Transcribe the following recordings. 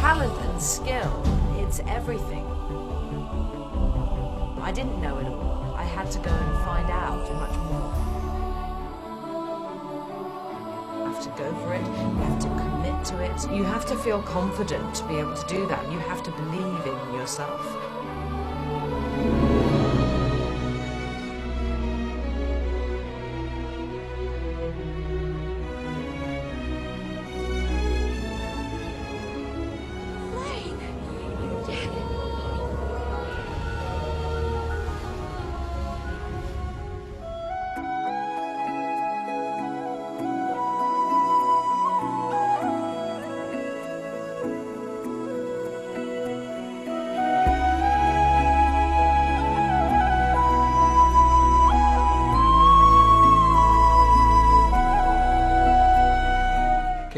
talent and skill, it's everything. I didn't know it all. I had to go and find out much more. You have to go for it, you have to commit to it, you have to feel confident to be able to do that, you have to believe in yourself.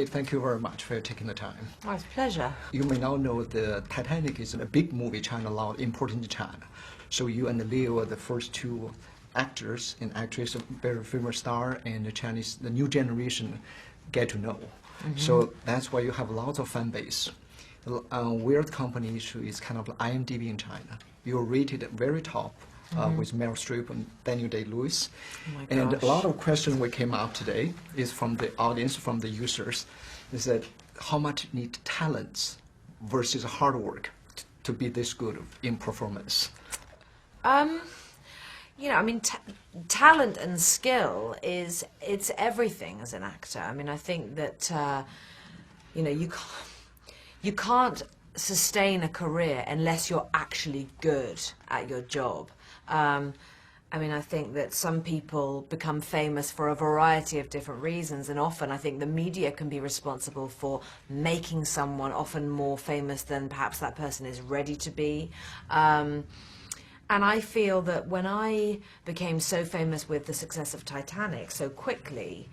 Thank you very much for taking the time. Oh, it's a pleasure. You may now know the Titanic is a big movie China allowed important to China. So you and Leo are the first two actors and actress, a very famous star, and the new generation get to know. So that's why you have lots of fan base. Weird company issue is kind of like IMDb in China. You're rated at very top. With Meryl Streep and Daniel Day-Lewis. Oh and a lot of questions we came up today is from the audience, from the users, is that how much need talents versus hard work to be this good in performance? You know, I mean, talent and skill it's everything as an actor. I mean, I think that, you know, you can't sustain a career unless you're actually good at your job. I mean, I think that some people become famous for a variety of different reasons, and often I think the media can be responsible for making someone often more famous than perhaps that person is ready to be. And I feel that when I became so famous with the success of Titanic so quickly,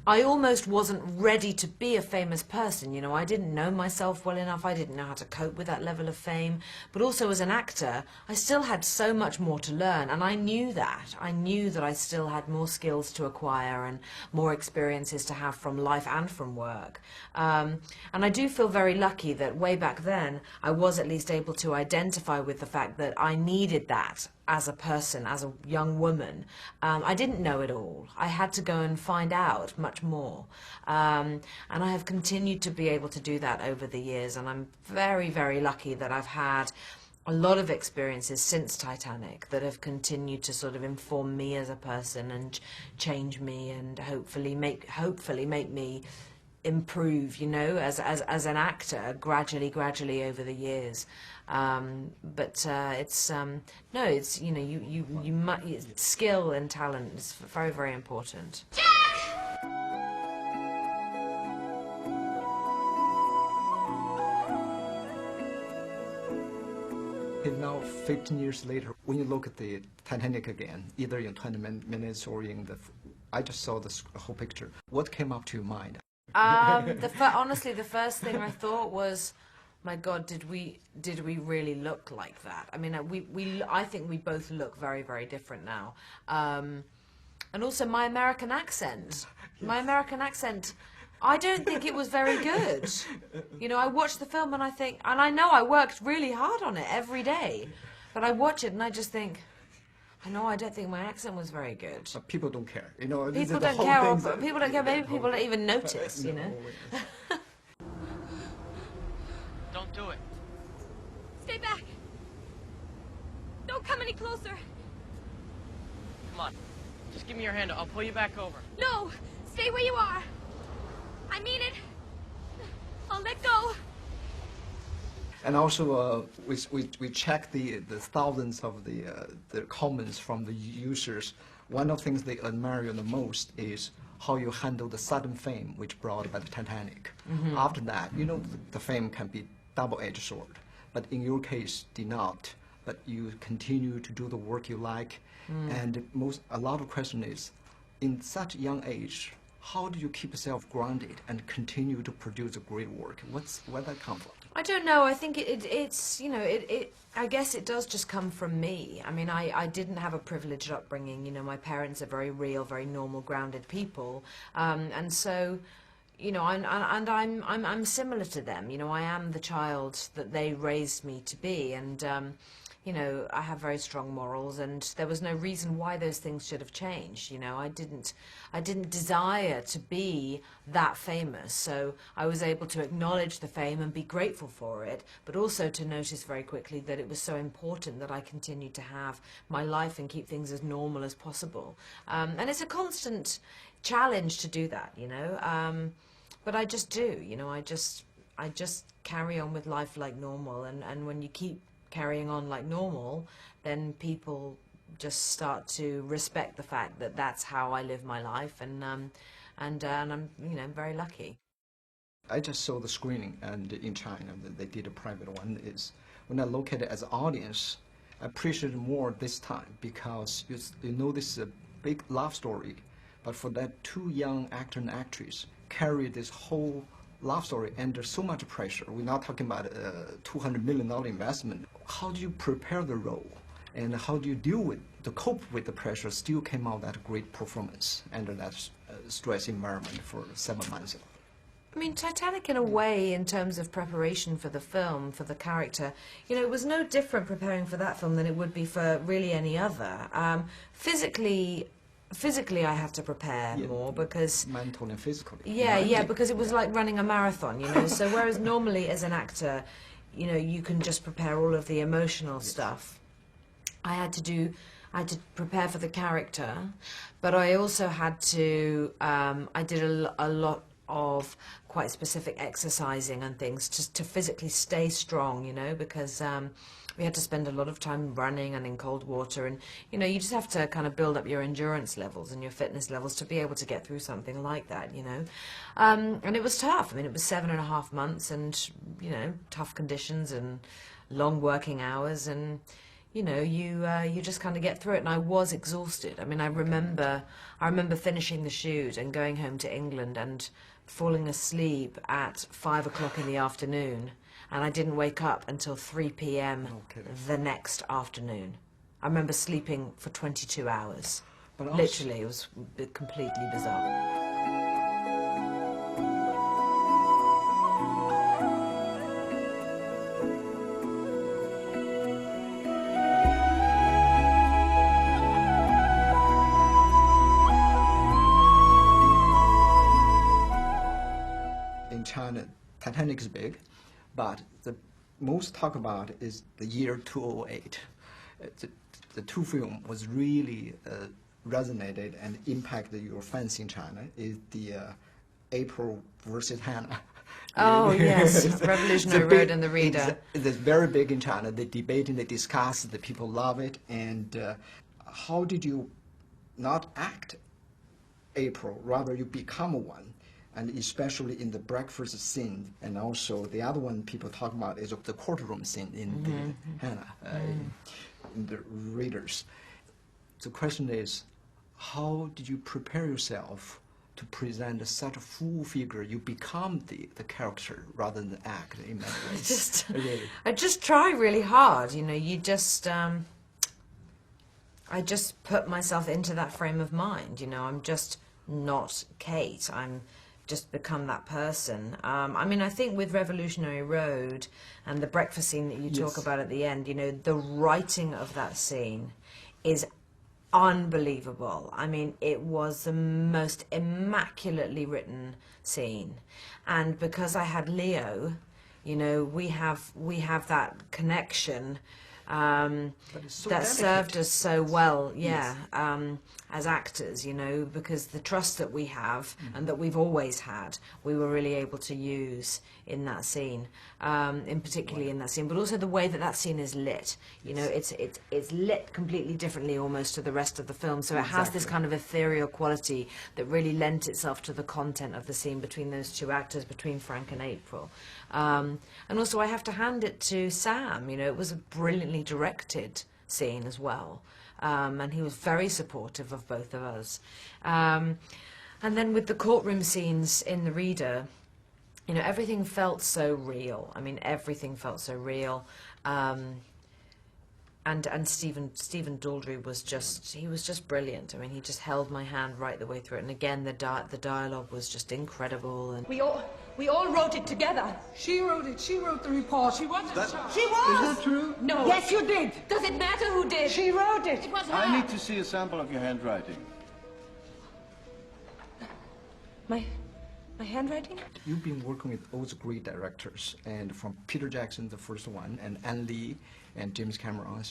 I almost wasn't ready to be a famous person. You know, I didn't know myself well enough. I didn't know how to cope with that level of fame. But also as an actor, I still had so much more to learn. And I knew that. I knew that I still had more skills to acquire and more experiences to have from life and from work. And I do feel very lucky that way back then, I was at least able to identify with the fact that I needed that as a person, as a young woman. I didn't know it all. I had to go and find out much more. And I have continued to be able to do that over the years, and I'm very, very lucky that I've had a lot of experiences since Titanic that have continued to sort of inform me as a person and change me and hopefully make me improve, you know, as an actor gradually over the years. But it's no, it's, you know, skill and talent is very, very important. And now, 15 years later, when you look at the Titanic again, either in 20 minutes or in I just saw the whole picture. What came up to your mind? Honestly, the first thing I thought was, my God, did we really look like that? I mean, I think we both look very, very different now. And also my American accent. I don't think it was very good. You know, I watched the film and I know I worked really hard on it every day, but I watch it and I just think, I don't think my accent was very good. But people don't care, you know. People don't care. People don't care. Maybe people don't even notice, you know. Don't do it. Stay back. Don't come any closer. Come on. Just give me your hand. I'll pull you back over. No, stay where you are. I mean it. I'll let go. And also, we check the thousands of the comments from the users. One of the things they admire you the most is how you handle the sudden fame which brought by the Titanic. After that, you know, the fame can be double-edged sword, but in your case, did not. But you continue to do the work you like, and a lot of question is, in such a young age, how do you keep yourself grounded and continue to produce a great work? Where that come from? I don't know. I think it's, you know, I guess it does just come from me. I mean, I didn't have a privileged upbringing. You know, my parents are very real, very normal, grounded people. And so, you know, I'm similar to them. You know, I am the child that they raised me to be, and you know, I have very strong morals, and there was no reason why those things should have changed. You know, I didn't desire to be that famous, so I was able to acknowledge the fame and be grateful for it, but also to notice very quickly that it was so important that I continued to have my life and keep things as normal as possible. And it's a constant challenge to do that, you know. But I just do, you know, I just carry on with life like normal, and when you keep carrying on like normal, then people just start to respect the fact that that's how I live my life, and I'm, you know, very lucky. I just saw the screening, and in China they did a private one. Is when I look at it as an audience, I appreciate it more this time because you know this is a big love story, but for that two young actor and actress carry this whole love story under so much pressure. We're not talking about a $200 million investment. How do you prepare the role, and how do you to cope with the pressure? Still came out that great performance under that stress environment for 7 months. I mean, Titanic, in a way, in terms of preparation for the film, for the character, you know, it was no different preparing for that film than it would be for really any other. Physically, I had to prepare more because mentally and physically. Yeah, because it was like running a marathon, you know. So whereas normally as an actor, you know, you can just prepare all of the emotional stuff, I had to prepare for the character, but I also had to. I did a lot of quite specific exercising and things to physically stay strong, you know, because we had to spend a lot of time running and in cold water, and you know, you just have to kind of build up your endurance levels and your fitness levels to be able to get through something like that, you know. And it was tough. I mean, it was 7.5 months, and you know, tough conditions and long working hours, and you know, you just kind of get through it. And I was exhausted. I mean, I remember finishing the shoot and going home to England and falling asleep at 5 o'clock in the afternoon, and I didn't wake up until 3 p.m. the next afternoon. I remember sleeping for 22 hours. But literally, it was completely bizarre. In China, Titanic is big, but the most talk about is the year 2008. The two film was really resonated and impacted your fans in China is the April versus Hannah. Oh yes, Revolutionary Road and the Reader. It's very big in China. They debate and they discuss. The people love it. And how did you not act April, rather you become one? And especially in the breakfast scene, and also the other one people talk about is the courtroom scene in the Hannah, in the Readers. The question is, how did you prepare yourself to present such a full figure? You become the character rather than act in many ways. I just try really hard, you know. I just put myself into that frame of mind, you know. I'm just not Kate. I'm just become that person. I mean, I think with Revolutionary Road and the breakfast scene that you talk about at the end, you know, the writing of that scene is unbelievable. I mean, it was the most immaculately written scene. And because I had Leo, you know, we have that connection that served us so well, as actors, you know, because the trust that we have and that we've always had, we were really able to use in that scene, particularly in that scene, but also the way that scene is lit. You know, it's lit completely differently almost to the rest of the film, so it has this kind of ethereal quality that really lent itself to the content of the scene between those two actors, between Frank and April. And also I have to hand it to Sam, you know, it was a brilliantly directed scene as well. And he was very supportive of both of us. And then with the courtroom scenes in The Reader, you know, everything felt so real. I mean, everything felt so real. and Stephen Daldry was just brilliant. I mean, he just held my hand right the way through it. And again, the dialogue was just incredible. And We all wrote it together. She wrote it. She wrote the report. She wasn't. She was. Is that true? No. Yes, you did. Does it matter who did? She wrote it. It was her. I need to see a sample of your handwriting. My handwriting? You've been working with all the great directors, and from Peter Jackson, the first one, and Ann Lee, and James Cameron.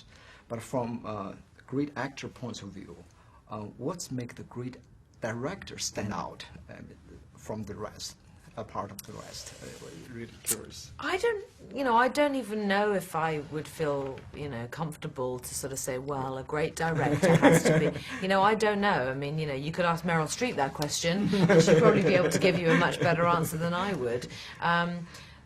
But from a great actor point of view, what's make the great director stand out from the rest, a part of the rest? Really curious. I don't even know if I would feel, comfortable to sort of say, well, a great director has to be, I don't know. I mean, you could ask Meryl Streep that question, and she'd probably be able to give you a much better answer than I would.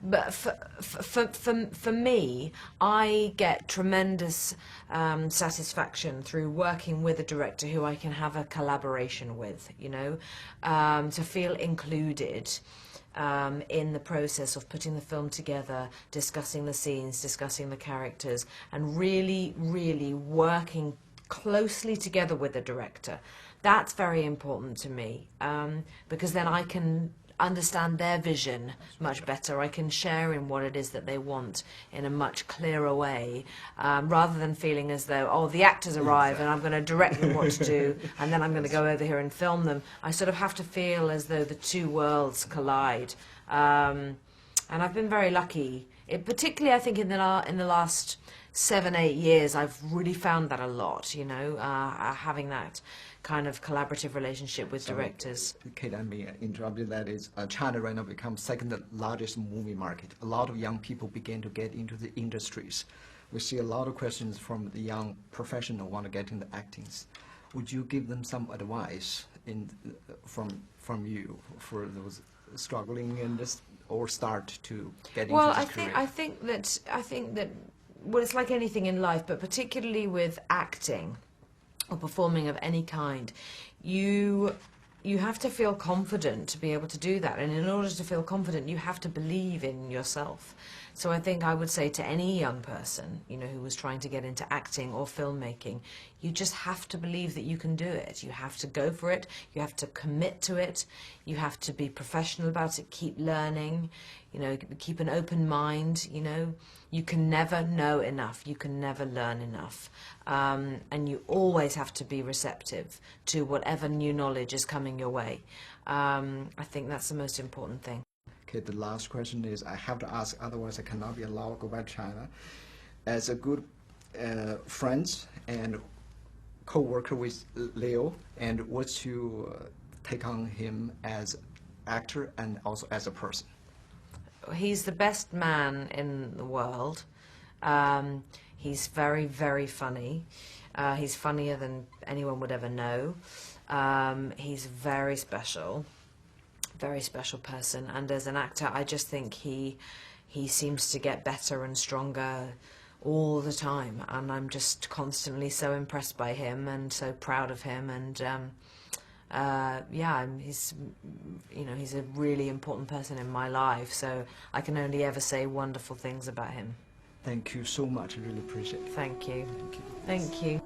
But for me, I get tremendous satisfaction through working with a director who I can have a collaboration with, to feel included in the process of putting the film together, discussing the scenes, discussing the characters, and really, really working closely together with the director. That's very important to me, because then I can understand their vision much better. I can share in what it is that they want in a much clearer way, rather than feeling as though, the actors arrive and I'm going to direct them what to do, and then I'm going to go over here and film them. I sort of have to feel as though the two worlds collide. And I've been very lucky. Particularly, I think, in the last 7-8 years, I've really found that a lot, having that kind of collaborative relationship with directors. Kate, I mean, interrupting that is, China right now becomes second largest movie market. A lot of young people begin to get into the industries. We see a lot of questions from the young professional want to get into actings. Would you give them some advice from you for those struggling and or start to get into this career? I think that well, it's like anything in life, but particularly with acting or performing of any kind, you have to feel confident to be able to do that, and in order to feel confident you have to believe in yourself. So I think I would say to any young person, who was trying to get into acting or filmmaking, you just have to believe that you can do it. You have to go for it, you have to commit to it, you have to be professional about it, keep learning, keep an open mind, You can never know enough, you can never learn enough. And you always have to be receptive to whatever new knowledge is coming your way. I think that's the most important thing. Okay, the last question is, I have to ask, otherwise I cannot be allowed to go back to China. As a good friend and co-worker with Leo, and what's your take on him as actor and also as a person? He's the best man in the world. He's very, very funny. He's funnier than anyone would ever know. He's very special person. And as an actor, I just think he seems to get better and stronger all the time. And I'm just constantly so impressed by him and so proud of him. And he's a really important person in my life, so I can only ever say wonderful things about him. Thank you so much, I really appreciate it. Thank you. Thank you. Thank you.